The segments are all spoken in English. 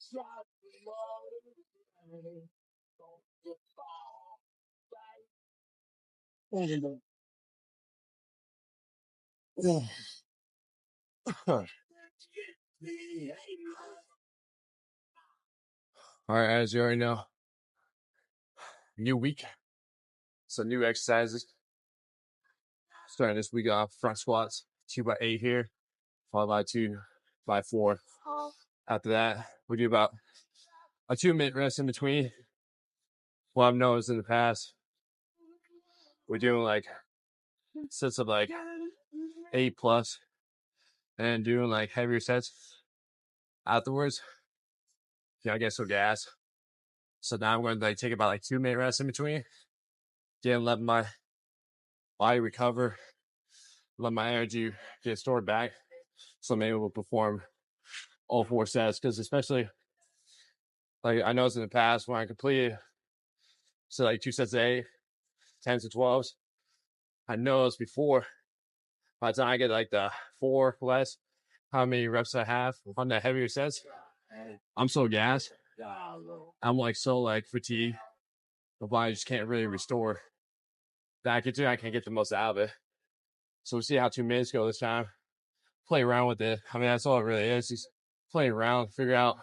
All right, as you already know, new week, so new exercises. Starting this week off, front squats, 2x8 here, followed by 2x4. After that, we do about a 2-minute rest in between. What I've noticed in the past, we're doing like sets of like 8 plus, and doing like heavier sets afterwards. I get so gas. So now I'm going to like take about like 2-minute rest in between. Again, let my body recover, let my energy get stored back, so I'm able to perform all 4 sets. Because especially like I noticed in the past when I completed like 2 sets of 8, 10s and 12s, I noticed before by the time I get like the 4 less, how many reps I have on the heavier sets, I'm so gassed. I'm like so like fatigued. The body just can't really restore back into it. I can't get the most out of it. So we'll see how 2 minutes go this time. Play around with it. I mean, that's all it really is. Just playing around, figure out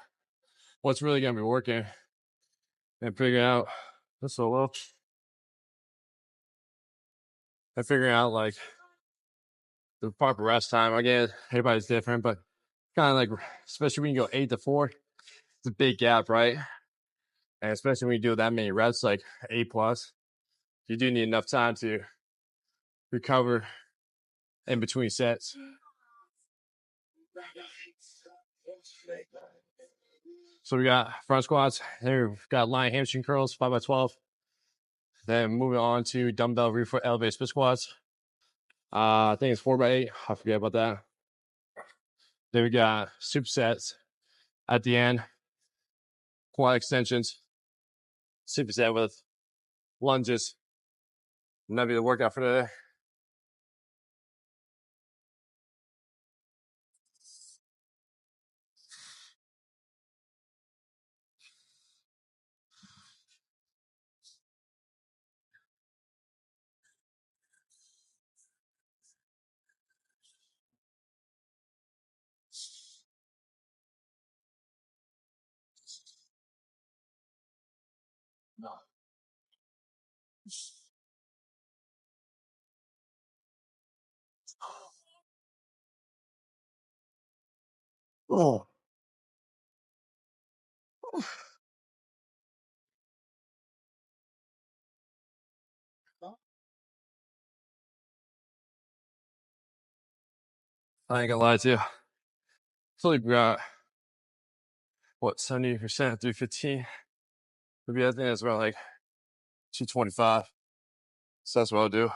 what's really going to be working, and figure out the solo. And figuring out like the proper rest time. Again, everybody's different, but kind of like, especially when you go 8 to 4, it's a big gap, right? And especially when you do that many reps, like 8 plus, you do need enough time to recover in between sets. So we got front squats. There we've got lying hamstring curls, 5x12. Then moving on to dumbbell rear foot elevated split squats. I think it's 4x8. I forget about that. Then we got supersets at the end, quad extensions, superset with lunges. And that'll be the workout for today. Oh, I ain't gonna lie to you. Philly got what 70% 315. Maybe I think that's around like 225. So that's what I'll do.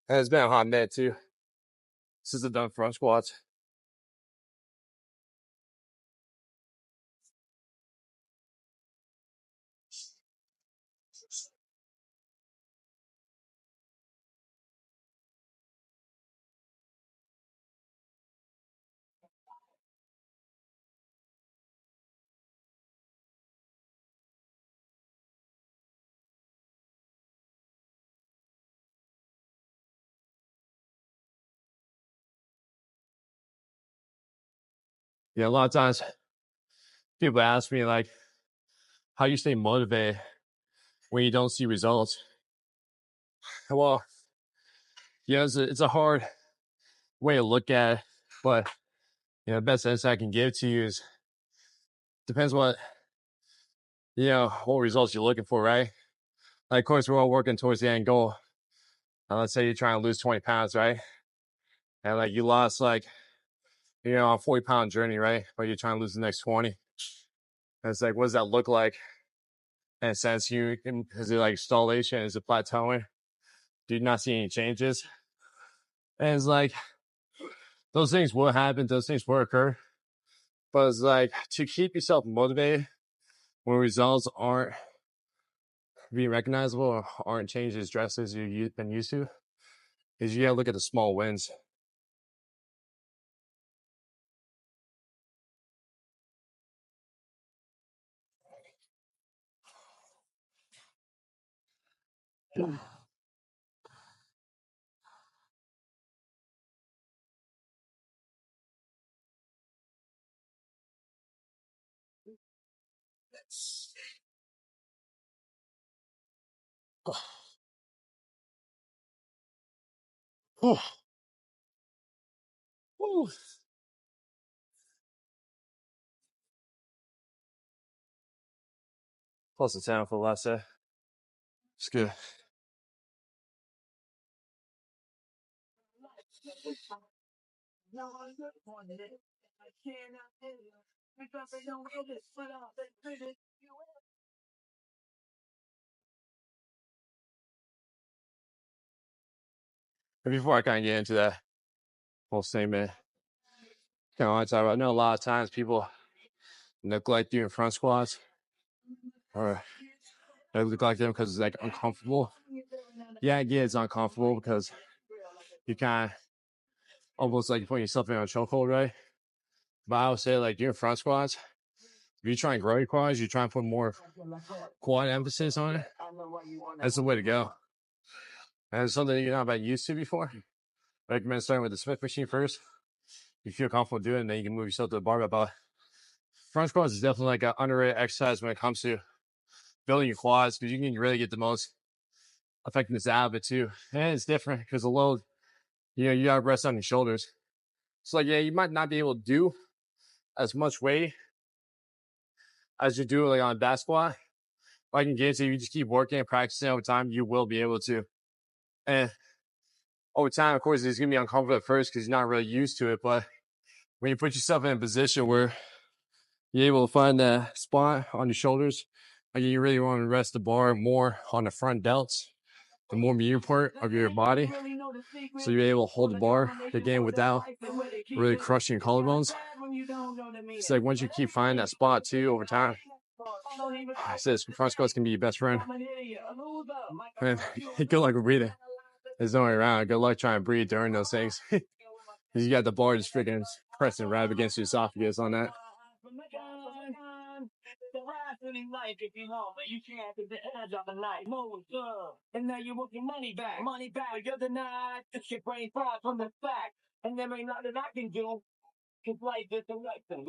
And it's been a hot minute too since I've done front squats. Yeah, a lot of times people ask me like, how you stay motivated when you don't see results. Well, it's a hard way to look at it, but the best answer I can give to you is depends what results you're looking for, right? Like, of course, we're all working towards the end goal. Let's say you're trying to lose 20 pounds, right? And like you lost like a 40-pound journey, right? But you're trying to lose the next 20. And it's like, what does that look like? In a sense, is it like stallation? Is it plateauing? Do you not see any changes? And it's like, those things will happen. Those things will occur. But it's like, to keep yourself motivated when results aren't being recognizable or aren't changed as drastically as you've been used to, is you gotta look at the small wins. Plus the 10 for the last set. It's good. And before I kind of get into that whole statement, kind of want to talk about, I know a lot of times people neglect doing front squats or they neglect them because it's like uncomfortable. Yeah, it's uncomfortable because you kind of almost like putting yourself in a chokehold, right? But I would say like doing front squats, if you try and grow your quads, you try and put more quad emphasis on it. That's the way to go. And it's something you're not about used to before. I recommend starting with the Smith machine first. You feel comfortable doing it, and then you can move yourself to the barbell. But front squats is definitely like an underrated exercise when it comes to building your quads because you can really get the most effectiveness out of it too. And it's different because the load, you got to rest on your shoulders. So like, yeah, you might not be able to do as much weight as you do like on a back squat. But I can guarantee you just keep working and practicing over time, you will be able to. And over time, of course, it's going to be uncomfortable at first because you're not really used to it. But when you put yourself in a position where you're able to find that spot on your shoulders, like you really want to rest the bar more on the front delts, the more medial part of your body. So you're able to hold the bar again without really crushing your collarbones. It's like once you keep finding that spot too over time, I said front squats can be your best friend. And good luck with breathing. There's no way around. Good luck trying to breathe during those things. You got the bar just freaking pressing right up against your esophagus on that. And now you want your money back. Money back. You're denied. It's your brain fried from the fact. And there ain't nothing I can do. Cause life is the right thing.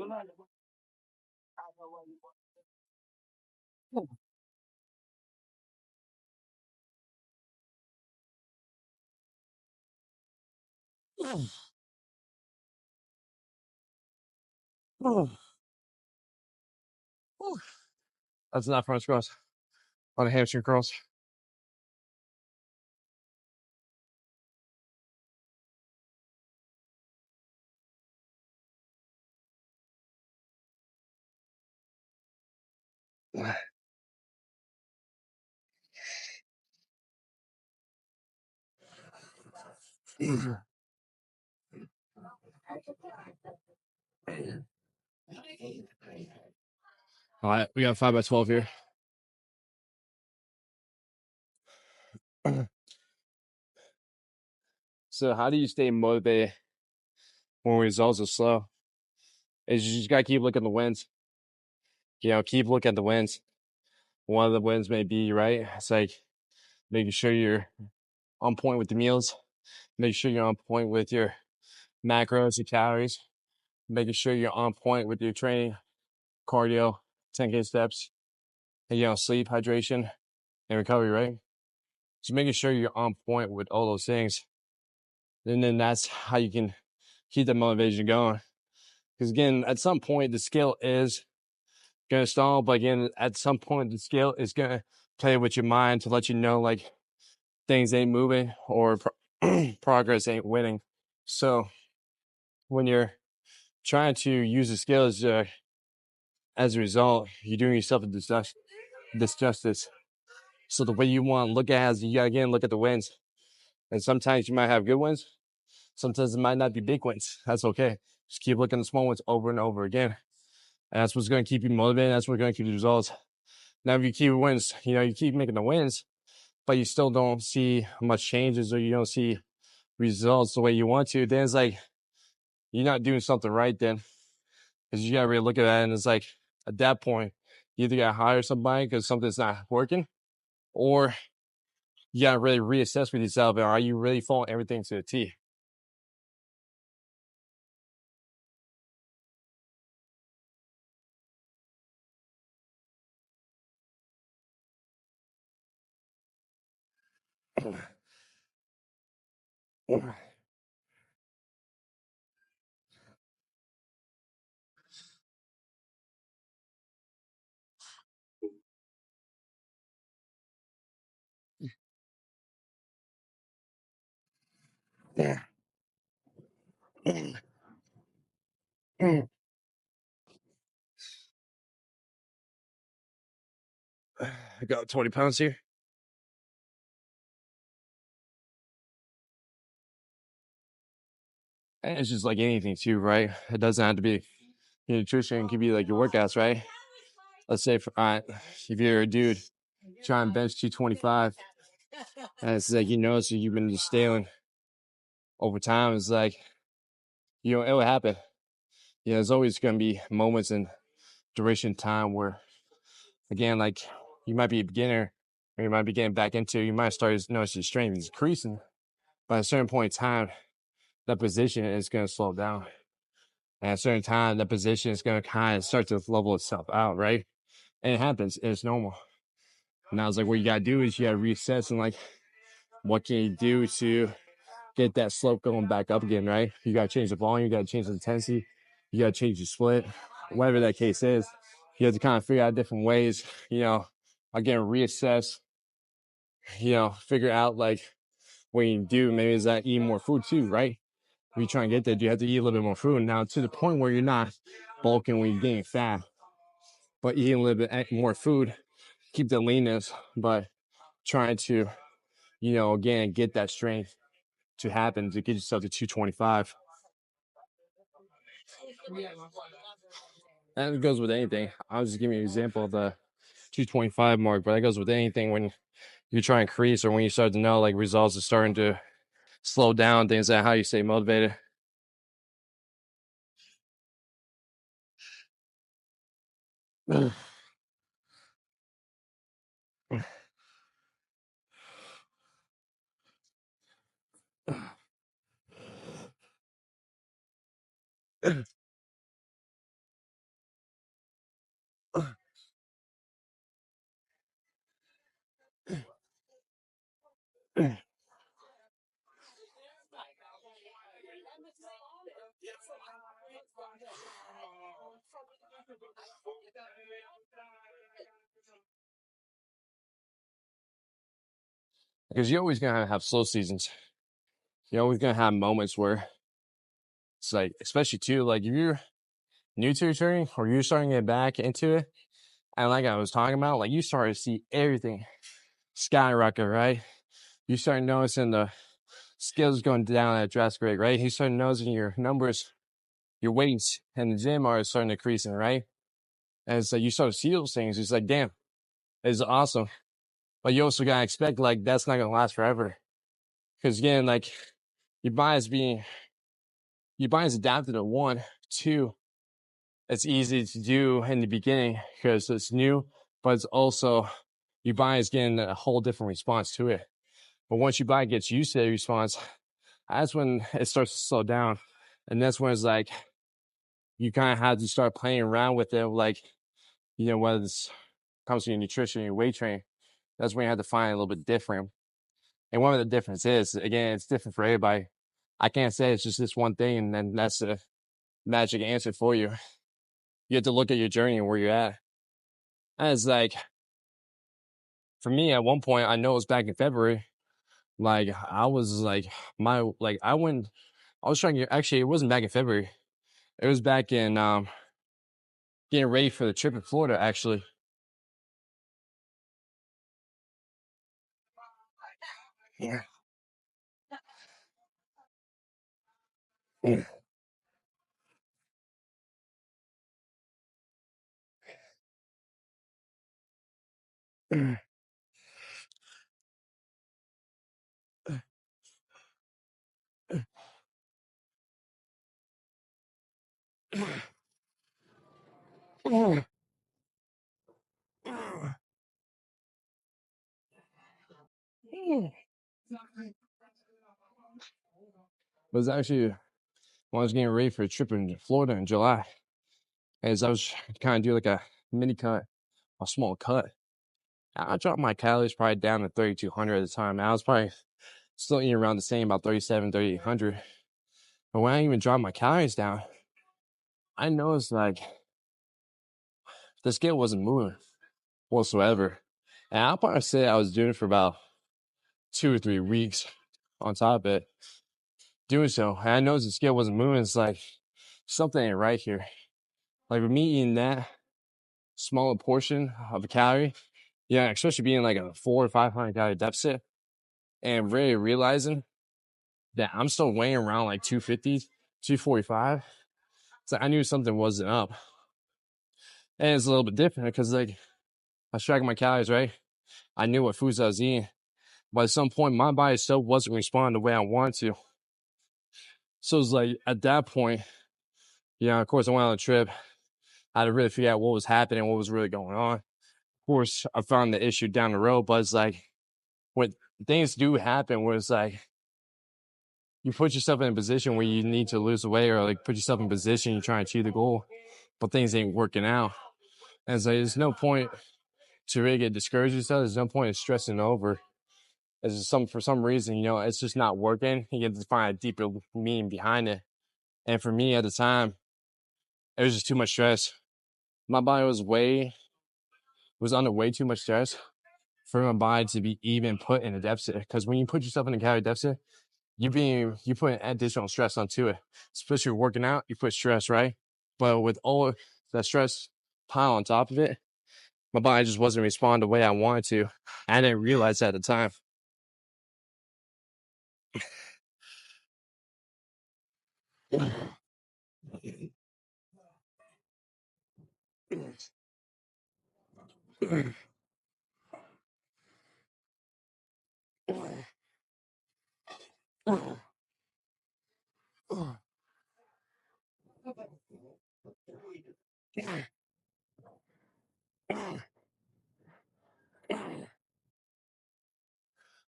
That's not front squats. On the hamstring curls. All right, we got 5x12 here. So how do you stay motivated when results are slow? Is you just gotta keep looking at the wins. Keep looking at the wins. One of the wins may be right. It's like making sure you're on point with the meals, make sure you're on point with your macros, your calories, making sure you're on point with your training, cardio, 10K steps, and sleep, hydration, and recovery, right? So making sure you're on point with all those things. And then that's how you can keep the motivation going. Because again, at some point the scale is gonna stall, but again, at some point the scale is gonna play with your mind to let you know like things ain't moving or progress ain't winning. So when you're trying to use the scale as a result, you're doing yourself a disjustice. So the way you want to look at it is you gotta again look at the wins. And sometimes you might have good wins. Sometimes it might not be big wins. That's okay. Just keep looking at the small ones over and over again. And that's what's going to keep you motivated. That's what's going to keep the results. Now, if you keep wins, you keep making the wins, but you still don't see much changes or you don't see results the way you want to, then it's like you're not doing something right then. Because you gotta really look at that, and it's like at that point, you either gotta hire somebody because something's not working, or you gotta really reassess with yourself. Are you really following everything to the T? I got 20 pounds here. And it's just like anything too, right? It doesn't have to be your nutrition. It could be like your workouts, right? Let's say, if you're a dude trying to bench 225, and it's like so you've been just stealing over time. It's like it will happen. There's always going to be moments in duration time where, again, like you might be a beginner, or you might be getting back into. You might start to notice your strength is increasing, but at a certain point in time, that position is going to slow down. And at a certain time, that position is going to kind of start to level itself out, right? And it happens. It's normal. Now it's like what you gotta do is you gotta reassess and like what can you do to get that slope going back up again, right? You gotta change the volume, you gotta change the intensity, you gotta change the split, whatever that case is. You have to kind of figure out different ways, again, reassess, figure out like what you do. Maybe is that eat more food too, right? If you try and get there, you have to eat a little bit more food. Now to the point where you're not bulking when you're getting fat, but eating a little bit more food, keep the leanness, but trying to again, get that strength to happen to get yourself to 225. And it goes with anything. I was just giving you an example of the 225 mark, but that goes with anything when you try and increase or when you start to know like results are starting to slow down, things like how you stay motivated. Because you're always going to have slow seasons. You're always going to have moments where it's like, especially too, like if you're new to your training or you're starting to get back into it, and like I was talking about, like you start to see everything skyrocket, right? You start noticing the skills going down at a drastic rate, right? You start noticing your numbers, your weights in the gym are starting to increase, right? And it's like you start to see those things. It's like, damn, it's awesome. But you also gotta expect like that's not gonna last forever. Because again, like your body's adapted to one, two. It's easy to do in the beginning because it's new, but it's also your body's getting a whole different response to it. But once your body gets used to the response, that's when it starts to slow down. And that's when it's like you kind of have to start playing around with it, like, whether it's comes to your nutrition, your weight training, that's when you have to find a little bit different. And one of the difference is, again, it's different for everybody. I can't say it's just this one thing and then that's the magic answer for you. You have to look at your journey and where you're at. And it's like, for me, at one point, I know it was back in February, like, I was like, I was trying to, actually, it wasn't back in February. It was back in, getting ready for the trip in Florida, actually. Yeah. was actually when I was getting ready for a trip in Florida in July, as I was kind of do like a mini cut, a small cut. I dropped my calories probably down to 3,200 at the time. I was probably still eating around the same, about 3,800. But when I even dropped my calories down, I noticed like the scale wasn't moving whatsoever. And I'll probably say I was doing it for about 2 or 3 weeks on top of it, doing so. And I noticed the scale wasn't moving. It's like something ain't right here. Like with me eating that smaller portion of a calorie, yeah, especially being like a 400 or 500 calorie deficit, and really realizing that I'm still weighing around like 250, 245. So I knew something wasn't up. And it's a little bit different because like I was tracking my calories, right? I knew what foods I was eating. But at some point, my body still wasn't responding the way I wanted to. So it's like at that point, of course, I went on a trip. I had to really figure out what was happening, what was really going on. Of course, I found the issue down the road, but it's like when things do happen where it's like you put yourself in a position where you need to lose the weight, or like put yourself in a position you're trying to achieve the goal, but things ain't working out. And it's like there's no point to really get discouraged yourself. There's no point in stressing over. It's just for some reason, it's just not working. You get to find a deeper meaning behind it. And for me at the time, it was just too much stress. My body was under way too much stress for my body to be even put in a deficit. Because when you put yourself in a calorie deficit, you put additional stress onto it. Especially working out, you put stress, right? But with all that stress pile on top of it, my body just wasn't responding the way I wanted to. I didn't realize that at the time.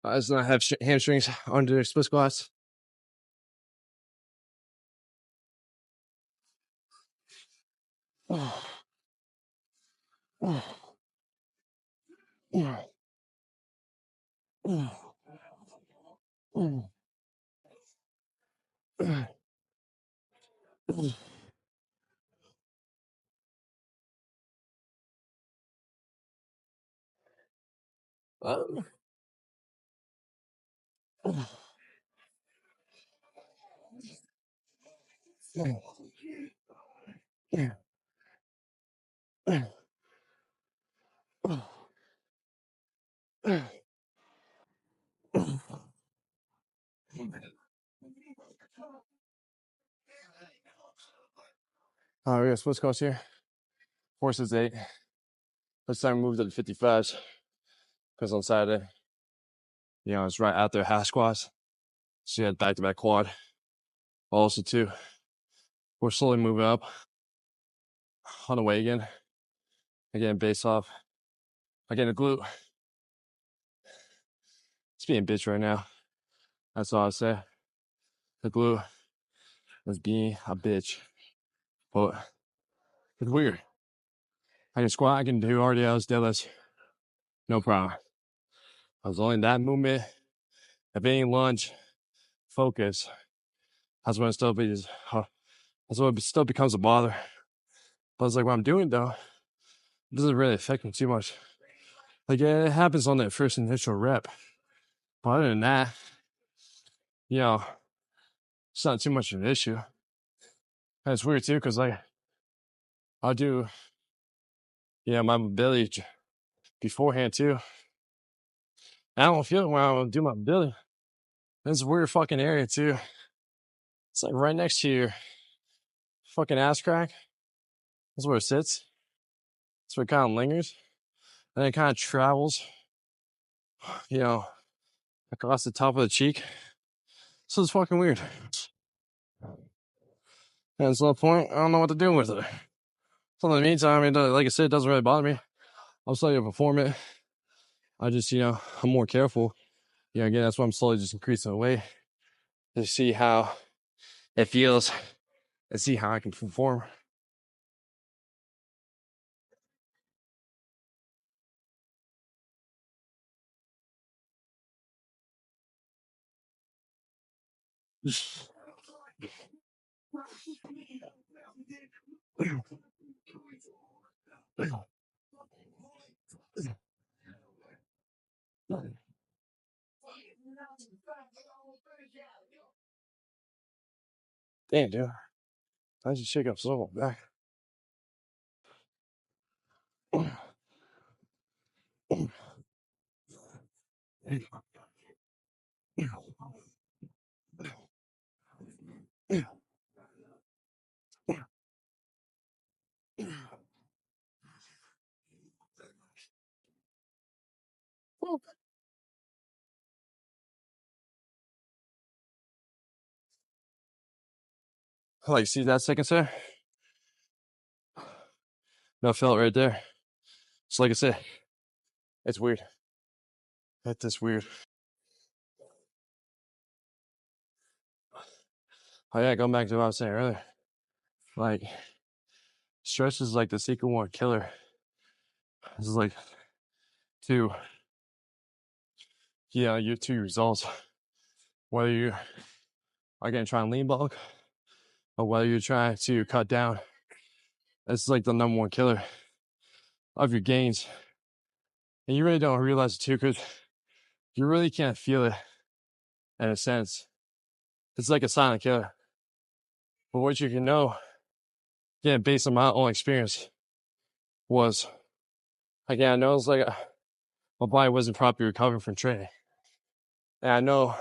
Does not have hamstrings under split squats. All right, we got split squats here. Horses 8. Let's time we moved to the 55s because on Saturday, it's right out there half squats. So you had back-to-back quad. Also too, we're slowly moving up on the way again. Again, base off. Again, the glute. It's being a bitch right now. That's all I say. The glute is being a bitch. But it's weird. I can squat, I can do RDLs, deadlifts. No problem. I was only in that movement. If any lunge, focus. That's when it still becomes a bother. But it's like what I'm doing though, it doesn't really affect me too much. Like it happens on that first initial rep. But other than that, it's not too much of an issue. And it's weird too, because like I'll do my mobility beforehand too. I don't feel it when I do my mobility. It's a weird fucking area too. It's like right next to your fucking ass crack. That's where it sits. That's where it kind of lingers. And it kind of travels, across the top of the cheek. So it's fucking weird. And at some point, I don't know what to do with it. So in the meantime, like I said, it doesn't really bother me. I'm slowly to perform it. I just, I'm more careful. Again, that's why I'm slowly just increasing the weight to see how it feels and see how I can perform. Damn, dude. I just shake up so back. Like, see that second there? No, felt right there. So, like I said, it's weird. It's just weird. Oh, yeah, going back to what I was saying earlier. Like, stress is like the secret one killer. This is like your two results. Whether you are going to try and lean bulk or whether you're trying to cut down. It's like the number one killer of your gains. And you really don't realize it too, because you really can't feel it in a sense. It's like a silent killer. But what you can know, again, based on my own experience, was, again, I know it's like my body wasn't properly recovering from training. And I know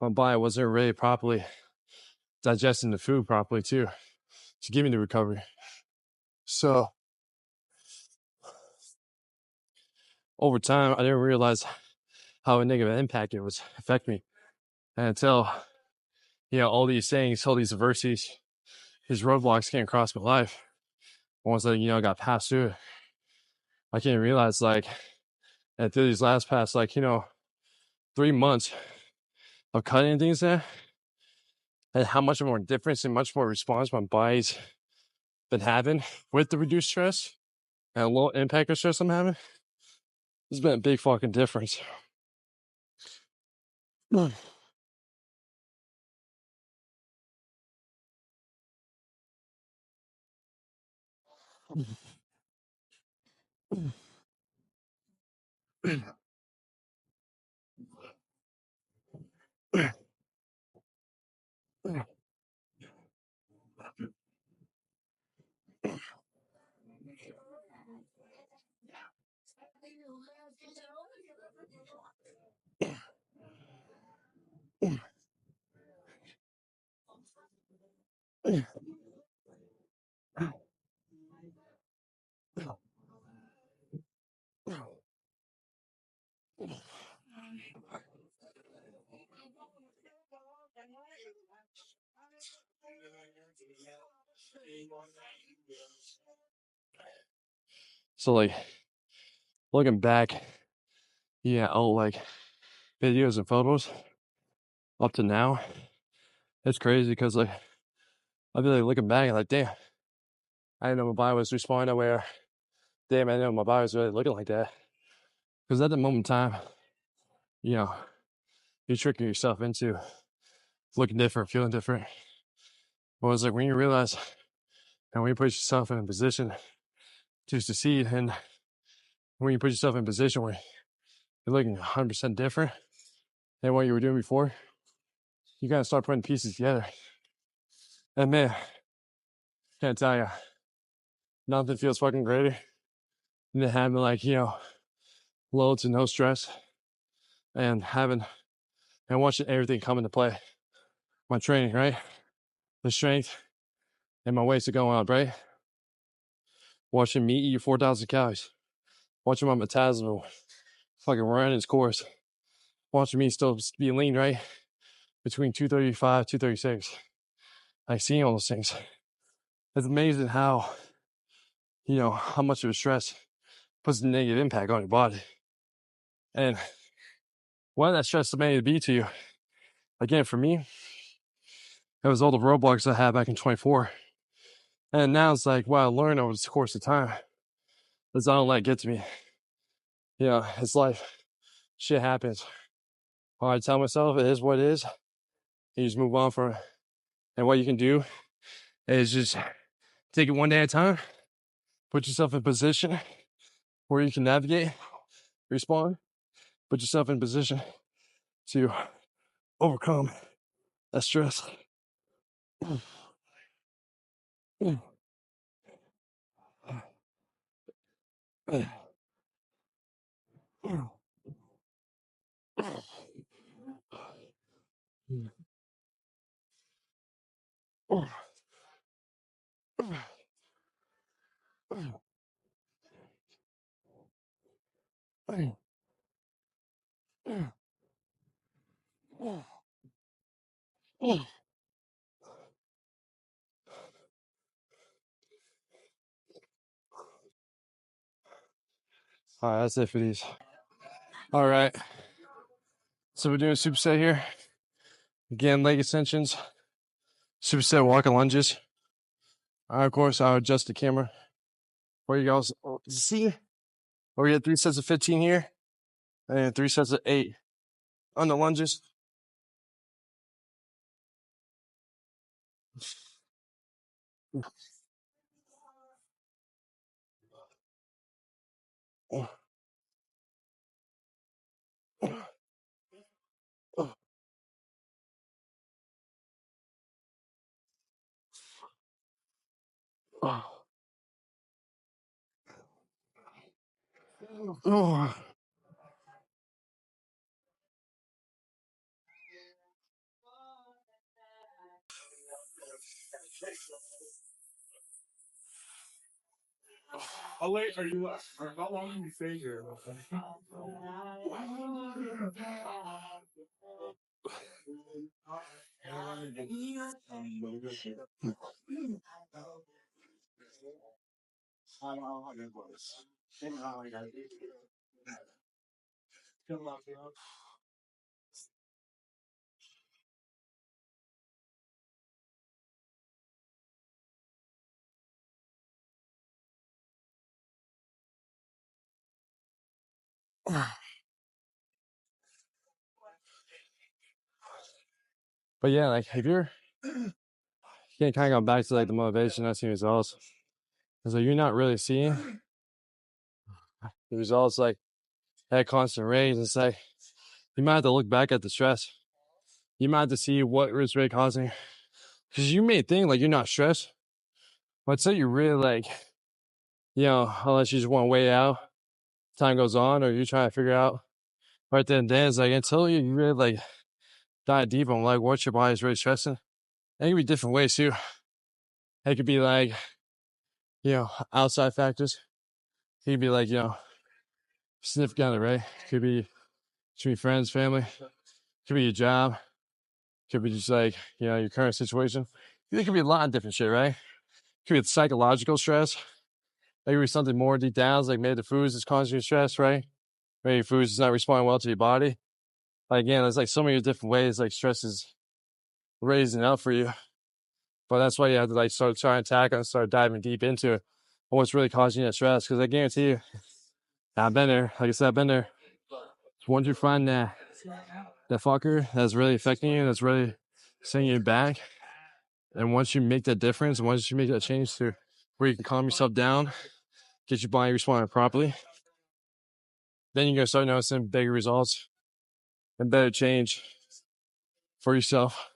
my body wasn't really properly digesting the food properly too, to give me the recovery. So over time, I didn't realize how a negative impact it was affect me. And until, all these things, all these adversities, these roadblocks came across my life. Once I, got past through it, I came to realize, like, and through these last past, 3 months of cutting things there, and how much more difference and much more response my body's been having with the reduced stress and a low impact of stress I'm having. It's been a big fucking difference. So, like, looking back, videos and photos up to now, it's crazy because, I've been looking back and damn, I didn't know my body was responding that way. Damn, I didn't know my body was really looking like that. Because at the moment in time, you're tricking yourself into looking different, feeling different. But it's like when you realize and when you put yourself in a position to succeed, and when you put yourself in a position where you're looking 100% different than what you were doing before, you gotta start putting pieces together. And man, can't tell you, nothing feels fucking greater than having low to no stress and watching everything come into play. My training, right? The strength and my weights are going up, right? Watching me eat 4,000 calories. Watching my metabolism fucking run its course. Watching me still be lean, right? Between 235, 236. like seeing all those things. It's amazing how, how much of a stress puts a negative impact on your body. And what that stress may be to you, again, for me, it was all the roadblocks I had back in 24. And now it's like, what I learned over the course of time is I don't let it get to me. It's life. Shit happens. All I tell myself, it is what it is. You just move on from it. And what you can do is just take it one day at a time. Put yourself in a position where you can navigate, respond. Put yourself in a position to overcome that stress. All right, that's it for these. All right. So we're doing superset here. Again, leg extensions, superset walking lunges. Of course, I'll adjust the camera for you guys to see. We get 3 sets of 15 here and 3 sets of 8 on the lunges. How late are you? Or how long do you stay here? But yeah, like if you can't kind of go back to like the motivation, not seeing results. It's like you're not really seeing the results like at constant rate. It's like you might have to look back at the stress. You might have to see what is really causing. Because you may think like you're not stressed, but say you're really like, unless you just want to wait out, time goes on, or you're trying to figure out right then and then, it's like until you really like dive deep on like what your body's really stressing. It can be different ways too. It could be like, outside factors. It could be like, significant other, right? It could be friends, family, it could be your job, it could be just like, your current situation. It could be a lot of different shit, right? It could be psychological stress. Maybe something more deep down, like maybe the foods is causing you stress, right? Maybe foods is not responding well to your body. Like again, there's like so many different ways like stress is raising up for you. But that's why you have to like start trying to tackle and start diving deep into it. What's really causing you that stress? Because I guarantee you, I've been there. Like I said, I've been there. Once you find that fucker that's really affecting you, that's really sending you back, and once you make that difference, and once you make that change to where you can calm yourself down, get your body responding properly, then you're gonna start noticing bigger results and better change for yourself.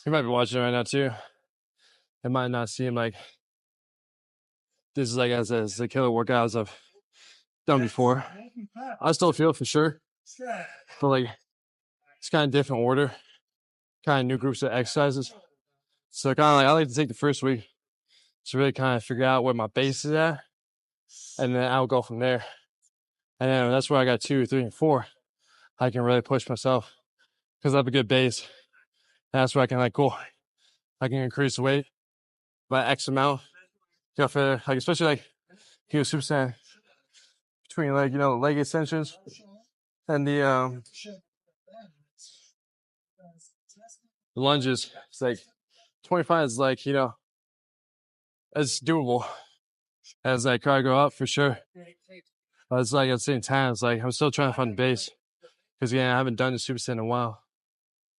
You might be watching right now too. It might not seem like this is like as the killer workouts I've done before. I still feel for sure, but like it's kind of different order, kind of new groups of exercises. So kind of like I like to take the first week to really kind of figure out where my base is at, and then I'll go from there. And then that's where I got 2, 3, and 4. I can really push myself because I have a good base. And that's where I can like cool. I can increase the weight by X amount. You know, for like especially like he was superset between like the leg extensions and the lunges. It's like 25 is like it's doable as I try to go up for sure. But it's like at the same time, it's like I'm still trying to find the base because I haven't done the superset in a while.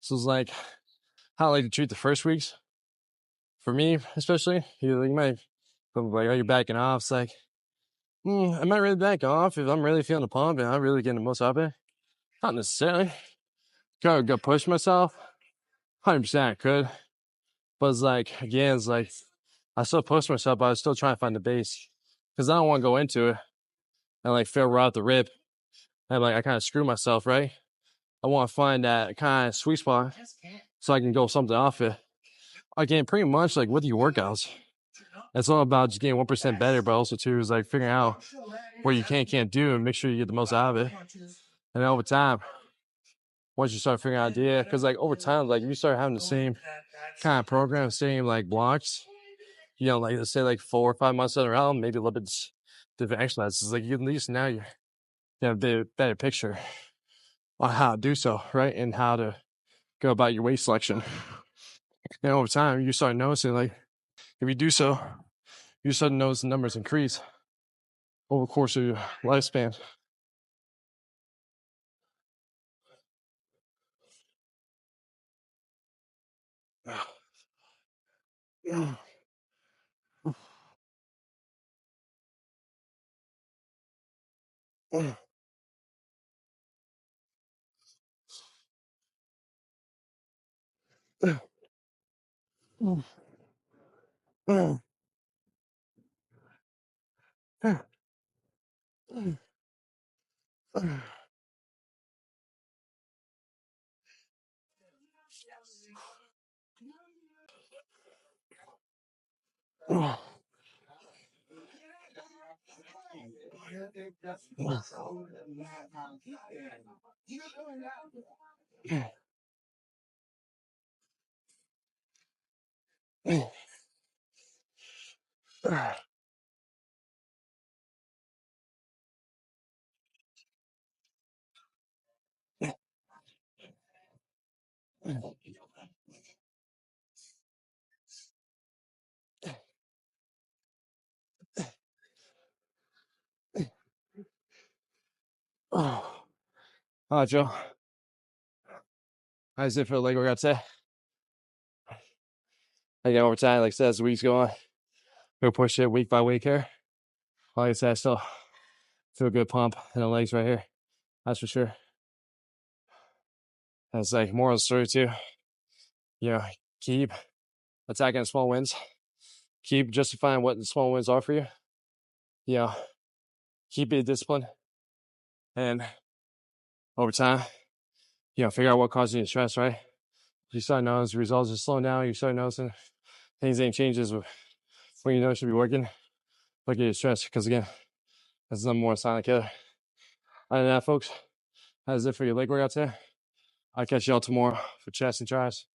So it's like how I like to treat the first weeks. For me, especially, you might like, oh, you're backing off. It's like, am I really backing off if I'm really feeling the pump and I'm really getting the most out of it? Not necessarily. Could go push myself. 100% I could. But it's like, again, it's like, I still push myself, but I was still trying to find the base. Because I don't want to go into it and like fail right off the rip. And like, I kind of screw myself, right? I want to find that kind of sweet spot so I can go something off it. Again, pretty much like with your workouts. It's all about just getting 1% better, but also too is like figuring out what you can't do and make sure you get the most out of it. And then over time, once you start figuring out idea, because like over time, like if you start having the same kind of program, same like blocks, like let's say like 4 or 5 months in a row, maybe a little bit different exercises. Like at least now you have a bit better picture on how to do so, right? And how to go about your weight selection. And over time, you start noticing like if you do so, you start to notice the numbers increase over the course of your lifespan. All right, Joe. How's it feel like we got to say? Again, over time, like I said, as the weeks go on, we'll push it week by week here. Like I said, I still feel a good pump in the legs right here. That's for sure. And it's like more of the story too. Keep attacking small wins. Keep justifying what the small wins are for you. Keep it disciplined. And over time, figure out what causes you stress, right? You start noticing results are slowing down. You start noticing things ain't changes when you know it should be working, look at your stretch, because again, this is a more silent killer. Other than that, folks, that's it for your leg workouts there. I'll catch y'all tomorrow for chest and tries.